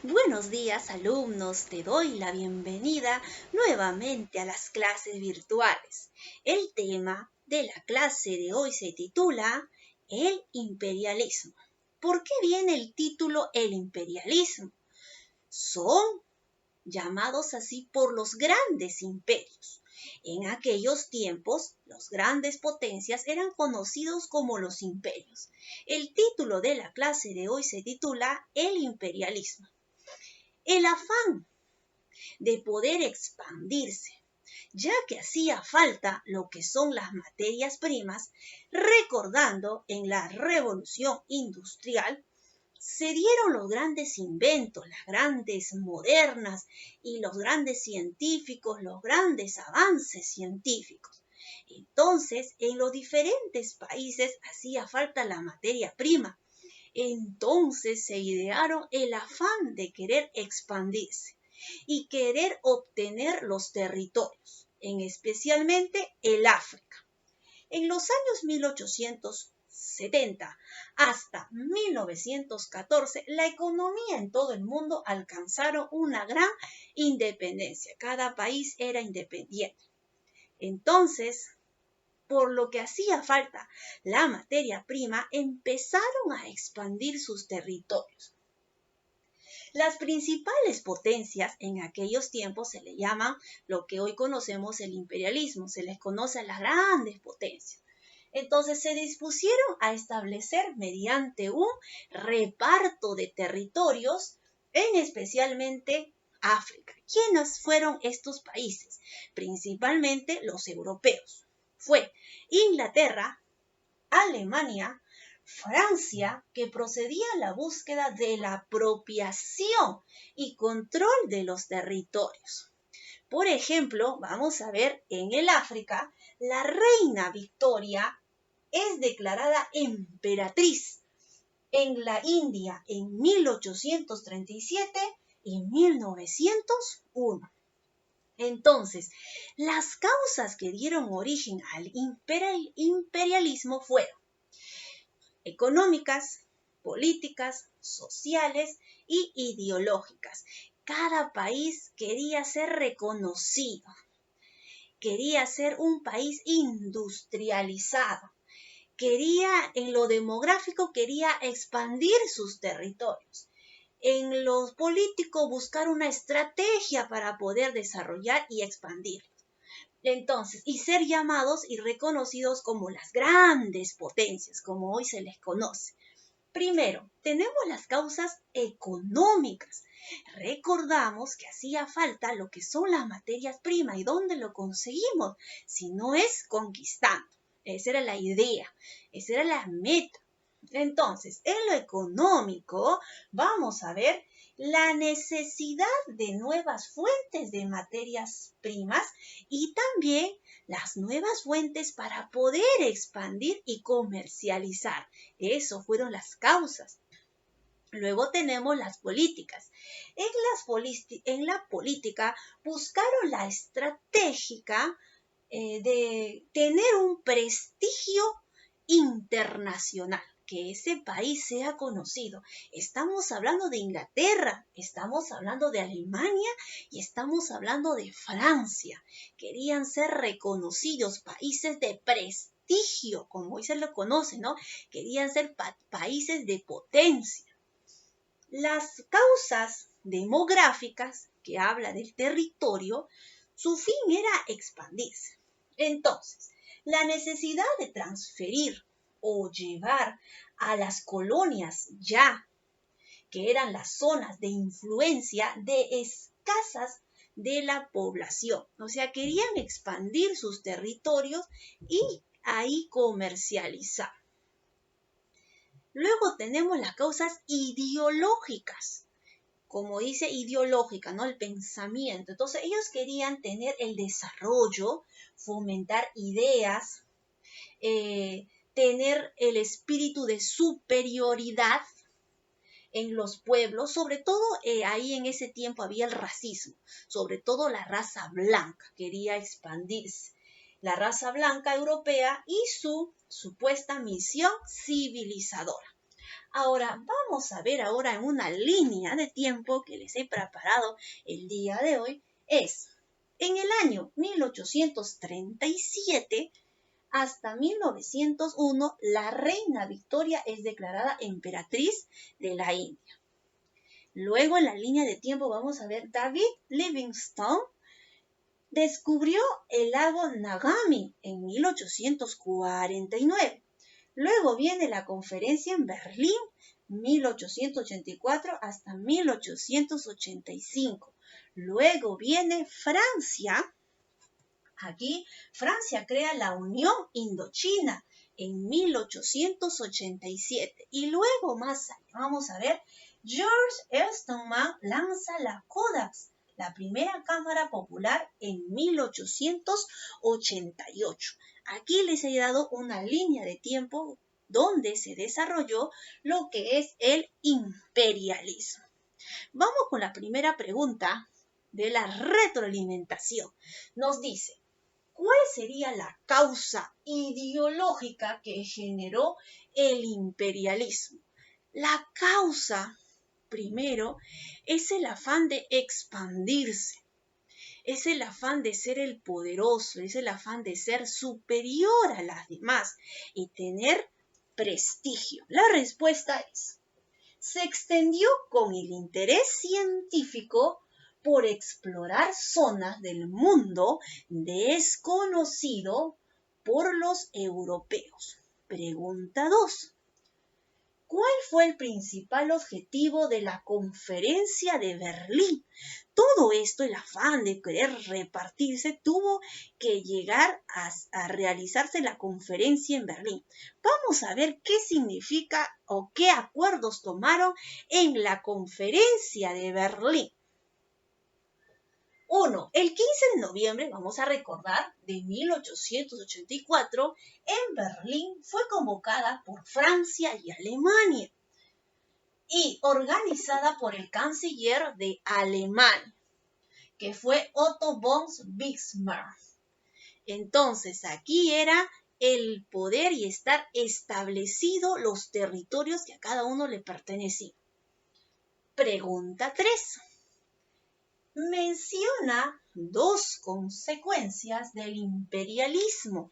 Buenos días, alumnos. Te doy la bienvenida nuevamente a las clases virtuales. El tema de la clase de hoy se titula El imperialismo. ¿Por qué viene el título El imperialismo? Son llamados así por los grandes imperios. En aquellos tiempos, las grandes potencias eran conocidos como los imperios. El título de la clase de hoy se titula El imperialismo. El afán de poder expandirse, ya que hacía falta lo que son las materias primas, recordando en la revolución industrial, se dieron los grandes inventos, las grandes modernas y los grandes científicos, los grandes avances científicos. Entonces, en los diferentes países hacía falta la materia prima. Entonces se idearon el afán de querer expandirse y querer obtener los territorios, en especialmente el África. En los años 1870 hasta 1914, la economía en todo el mundo alcanzaron una gran independencia. Cada país era independiente. Entonces, por lo que hacía falta la materia prima, empezaron a expandir sus territorios. Las principales potencias en aquellos tiempos se le llaman lo que hoy conocemos el imperialismo, se les conoce a las grandes potencias. Entonces se dispusieron a establecer mediante un reparto de territorios, en especialmente África. ¿Quiénes fueron estos países? Principalmente los europeos. Fue Inglaterra, Alemania, Francia, que procedía a la búsqueda de la apropiación y control de los territorios. Por ejemplo, vamos a ver en el África, la reina Victoria es declarada emperatriz en la India en 1837 y 1901. Entonces, las causas que dieron origen al imperialismo fueron económicas, políticas, sociales y ideológicas. Cada país quería ser reconocido, quería ser un país industrializado, en lo demográfico quería expandir sus territorios. En lo político buscar una estrategia para poder desarrollar y expandir. Entonces, y ser llamados y reconocidos como las grandes potencias, como hoy se les conoce. Primero, tenemos las causas económicas. Recordamos que hacía falta lo que son las materias primas. ¿Y dónde lo conseguimos? Si no es conquistando. Esa era la idea, esa era la meta. Entonces, en lo económico, vamos a ver la necesidad de nuevas fuentes de materias primas y también las nuevas fuentes para poder expandir y comercializar. Eso fueron las causas. Luego tenemos las políticas. En la política buscaron la estratégica de tener un prestigio internacional, que ese país sea conocido. Estamos hablando de Inglaterra, estamos hablando de Alemania y estamos hablando de Francia. Querían ser reconocidos, países de prestigio, como hoy se lo conoce, ¿no? Querían ser países de potencia. Las causas demográficas, que habla del territorio, su fin era expandirse. Entonces, la necesidad de transferir o llevar a las colonias ya, que eran las zonas de influencia de escasas de la población. O sea, querían expandir sus territorios y ahí comercializar. Luego tenemos las causas ideológicas, como dice ideológica, ¿no? El pensamiento. Entonces ellos querían tener el desarrollo, fomentar ideas, tener el espíritu de superioridad en los pueblos, sobre todo ahí en ese tiempo había el racismo, sobre todo la raza blanca quería expandirse. La raza blanca europea y su supuesta misión civilizadora. Ahora, vamos a ver ahora en una línea de tiempo que les he preparado el día de hoy. Es en el año 1837 hasta 1901, la reina Victoria es declarada emperatriz de la India. Luego en la línea de tiempo vamos a ver David Livingstone descubrió el lago Nagami en 1849. Luego viene la conferencia en Berlín, 1884 hasta 1885. Luego viene Francia. Aquí Francia crea la Unión Indochina en 1887. Y luego más allá, vamos a ver, George Eastman lanza la Kodak, la primera cámara popular en 1888. Aquí les he dado una línea de tiempo donde se desarrolló lo que es el imperialismo. Vamos con la primera pregunta de la retroalimentación. Nos dice, ¿cuál sería la causa ideológica que generó el imperialismo? La causa, primero, es el afán de expandirse. Es el afán de ser el poderoso, es el afán de ser superior a las demás y tener prestigio. La respuesta es, se extendió con el interés científico por explorar zonas del mundo desconocido por los europeos. Pregunta 2. ¿Cuál fue el principal objetivo de la conferencia de Berlín? Todo esto, el afán de querer repartirse, tuvo que llegar a realizarse la conferencia en Berlín. Vamos a ver qué significa o qué acuerdos tomaron en la conferencia de Berlín. 1. El 15 de noviembre, vamos a recordar, de 1884, en Berlín fue convocada por Francia y Alemania y organizada por el canciller de Alemania, que fue Otto von Bismarck. Entonces, aquí era el poder y estar establecido los territorios que a cada uno le pertenecían. Pregunta 3. Menciona dos consecuencias del imperialismo.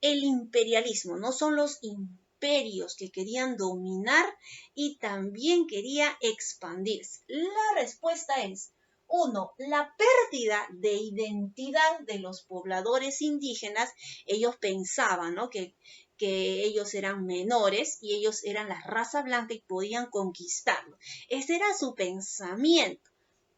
El imperialismo no son los imperios que querían dominar y también quería expandirse. La respuesta es 1. La pérdida de identidad de los pobladores indígenas. Ellos pensaban, ¿no?, que ellos eran menores y ellos eran la raza blanca y podían conquistarlo. Ese era su pensamiento.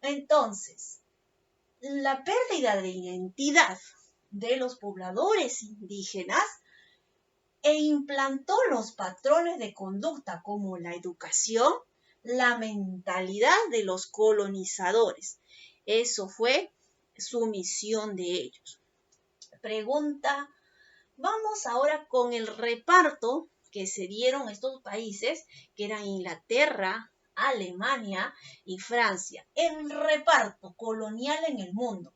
Entonces, la pérdida de identidad de los pobladores indígenas e implantó los patrones de conducta como la educación, la mentalidad de los colonizadores. Eso fue su misión de ellos. Pregunta, vamos ahora con el reparto que se dieron estos países, que eran Inglaterra, Alemania y Francia. El reparto colonial en el mundo.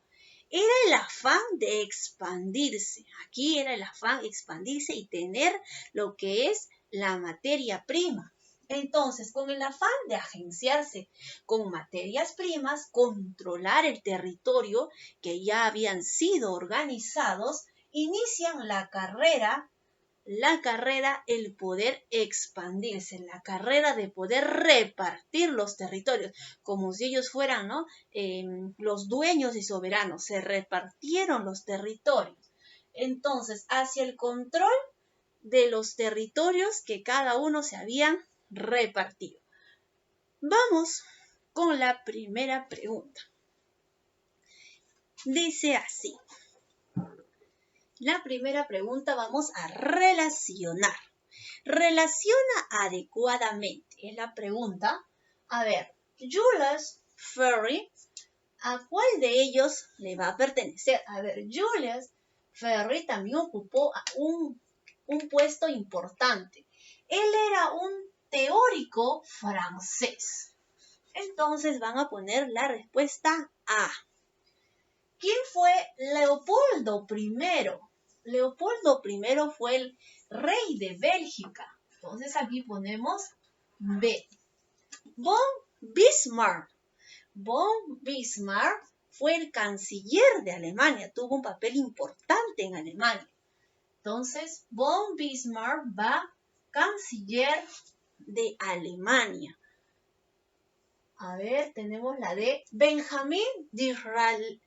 Era el afán de expandirse. Aquí era el afán de expandirse y tener lo que es la materia prima. Entonces, con el afán de agenciarse con materias primas, controlar el territorio que ya habían sido organizados, inician la carrera, el poder expandirse, la carrera de poder repartir los territorios, como si ellos fueran, ¿no?, los dueños y soberanos. Se repartieron los territorios. Entonces, hacia el control de los territorios que cada uno se habían repartido. Vamos con la primera pregunta. Dice así. La primera pregunta vamos a relacionar. Relaciona adecuadamente. Es la pregunta. A ver, Jules Ferry, ¿a cuál de ellos le va a pertenecer? A ver, Jules Ferry también ocupó un puesto importante. Él era un teórico francés. Entonces van a poner la respuesta A. ¿Quién fue Leopoldo I? Leopoldo I fue el rey de Bélgica. Entonces aquí ponemos B. Von Bismarck. Von Bismarck fue el canciller de Alemania, tuvo un papel importante en Alemania. Entonces, von Bismarck va canciller de Alemania. A ver, tenemos la de Benjamin Disraeli.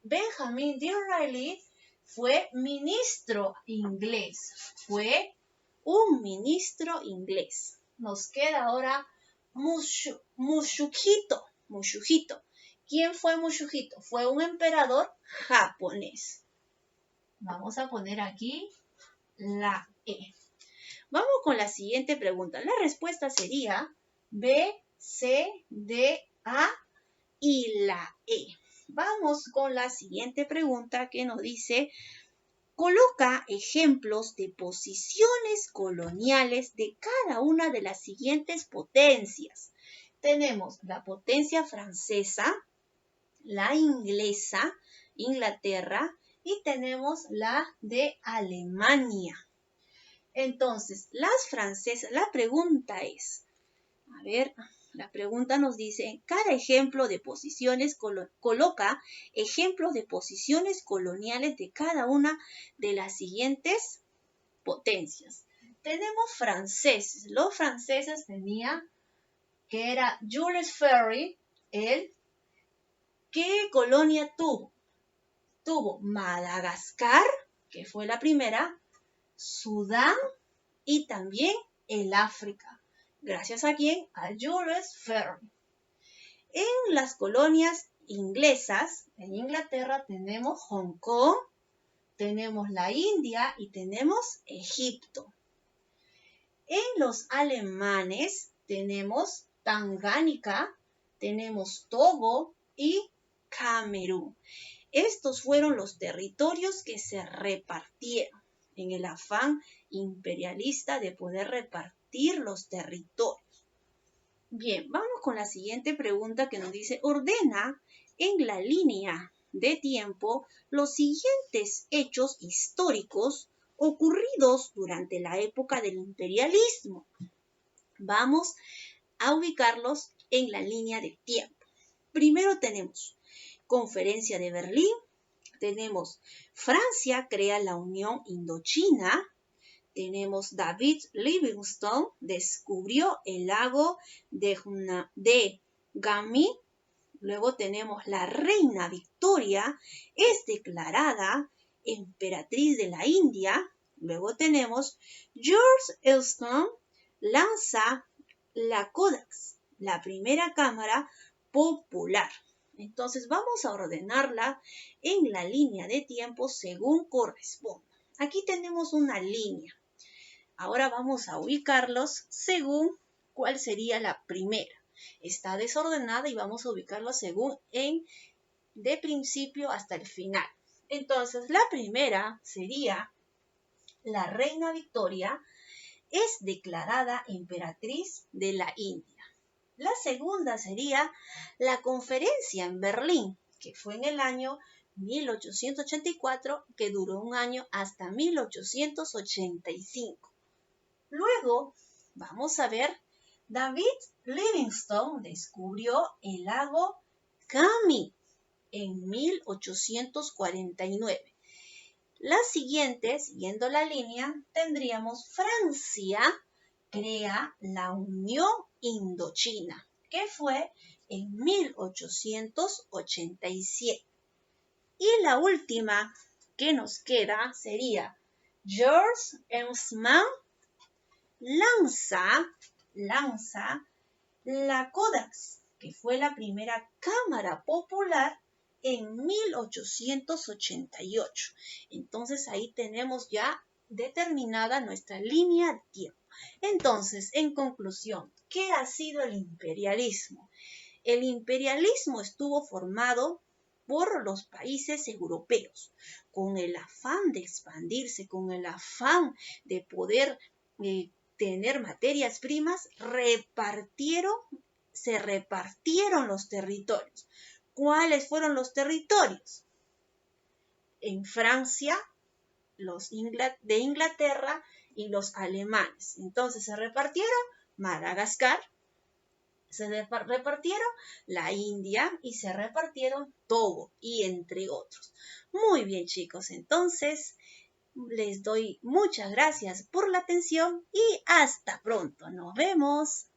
Benjamin Disraeli fue ministro inglés. Fue un ministro inglés. Nos queda ahora Mushuhito. ¿Quién fue Mushuhito? Fue un emperador japonés. Vamos a poner aquí la E. Vamos con la siguiente pregunta. La respuesta sería B, C, D, A y la E. Vamos con la siguiente pregunta que nos dice, coloca ejemplos de posiciones coloniales de cada una de las siguientes potencias. Tenemos la potencia francesa, la inglesa, Inglaterra, y tenemos la de Alemania. Entonces, las francesas, la pregunta es, la pregunta nos dice, cada ejemplo de posiciones coloca ejemplos de posiciones coloniales de cada una de las siguientes potencias. Tenemos franceses. Los franceses tenían que era Jules Ferry, ¿qué colonia tuvo? Tuvo Madagascar, que fue la primera, Sudán y también el África. ¿Gracias a quién? A Jules Ferry. En las colonias inglesas, en Inglaterra tenemos Hong Kong, tenemos la India y tenemos Egipto. En los alemanes tenemos Tangánica, tenemos Togo y Camerún. Estos fueron los territorios que se repartieron en el afán imperialista de poder repartir los territorios. Bien, vamos con la siguiente pregunta que nos dice, ordena en la línea de tiempo los siguientes hechos históricos ocurridos durante la época del imperialismo. Vamos a ubicarlos en la línea de tiempo. Primero tenemos Conferencia de Berlín, tenemos Francia crea la Unión Indochina, tenemos David Livingstone descubrió el lago de Gami, luego tenemos la reina Victoria es declarada emperatriz de la India, luego tenemos George Elston lanza la Kodak, la primera cámara popular. Entonces vamos a ordenarla en la línea de tiempo según corresponda. Aquí tenemos una línea. Ahora vamos a ubicarlos según cuál sería la primera. Está desordenada y vamos a ubicarlo según de principio hasta el final. Entonces la primera sería la reina Victoria es declarada emperatriz de la India. La segunda sería la conferencia en Berlín, que fue en el año 1884, que duró un año hasta 1885. Luego, vamos a ver, David Livingstone descubrió el lago Gami en 1849. Las siguientes, siguiendo la línea, tendríamos Francia crea la Unión Indochina, que fue en 1887. Y la última que nos queda sería George Eastman lanza la Kodak, que fue la primera cámara popular en 1888. Entonces ahí tenemos ya determinada nuestra línea de tiempo. Entonces, en conclusión, ¿qué ha sido el imperialismo? El imperialismo estuvo formado por los países europeos, con el afán de expandirse, con el afán de poder tener materias primas, se repartieron los territorios. ¿Cuáles fueron los territorios? En Francia, de Inglaterra y los alemanes. Entonces se repartieron Madagascar, se repartieron la India y se repartieron Togo y entre otros. Muy bien, chicos, entonces les doy muchas gracias por la atención y hasta pronto. Nos vemos.